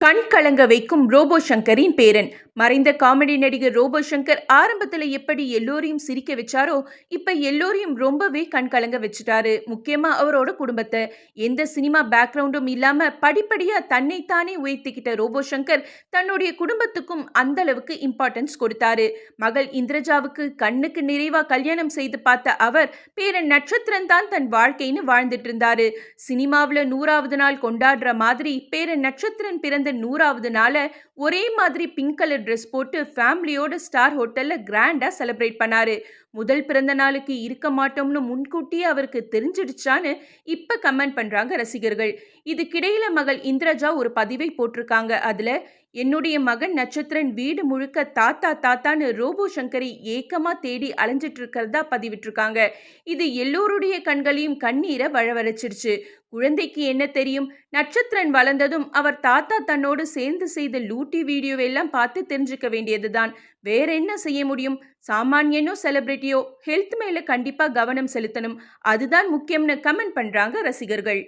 கண் கலங்க வைக்கும் ரோபோ சங்கரின் பேரன். மறைந்த காமெடி நடிகர் ரோபோ சங்கர் ஆரம்பத்துல எப்படி எல்லோரையும் சிரிக்க வச்சாரோ, இப்ப எல்லோரையும் ரொம்பவே கண் கலங்க வச்சுட்டாரு. முக்கியமா அவரோட குடும்பத்தை. எந்த சினிமா பேக்ரவுண்டும் இல்லாம படிப்படியா தன்னைத்தானே உயர்த்திக்கிட்ட ரோபோ சங்கர் தன்னுடைய குடும்பத்துக்கும் அந்த அளவுக்கு இம்பார்ட்டன்ஸ் கொடுத்தாரு. மகள் இந்திரஜாவுக்கு கண்ணுக்கு நிறைவா கல்யாணம் செய்து பார்த்த அவர் பேரன் நட்சத்திரன் தான் தன் வாழ்க்கைன்னு வாழ்ந்துட்டு இருந்தாரு. சினிமாவுல 100வது நாள் கொண்டாடுற மாதிரி பேரன் நட்சத்திரன் பிறந்த 100வது நாள ஒரே மாதிரி பிங்க் கலர் ட்ரெஸ் போட்டு ஃபேமிலியோட ஸ்டார் ஹோட்டல்ல கிராண்டா செலிப்ரேட் பண்ணாரு. முதல் பிறந்த நாளுக்கு இருக்க மாட்டோம்னு முன்கூட்டியே அவருக்கு தெரிஞ்சிடுச்சான்னு இப்ப கமெண்ட் பண்றாங்க ரசிகர்கள். இதுக்கிடையில மகள் இந்திரஜா ஒரு பதிவை போட்டிருக்காங்க. அதுல என்னுடைய மகன் நட்சத்திரன் வீடு முழுக்க தாத்தா தாத்தான்னு ரோபோ சங்கரை ஏக்கமா தேடி அலைஞ்சிட்டு இருக்கிறதா பதிவிட்டிருக்காங்க. இது எல்லோருடைய கண்களையும் கண்ணீரை வரவழைச்சிருச்சு. குழந்தைக்கு என்ன தெரியும்? நட்சத்திரன் வளர்ந்ததும் அவர் தாத்தா தன்னோடு சேர்ந்து செய்த லூட்டி வீடியோவெல்லாம் பார்த்து தெரிஞ்சுக்க வேண்டியதுதான். வேற என்ன செய்ய முடியும்? சாமானியனோ செலிபிரிட்டியோ ஹெல்த் மேல கண்டிப்பா கவனம் செலுத்தணும். அதுதான் முக்கியம்னு கமெண்ட் பண்றாங்க ரசிகர்கள்.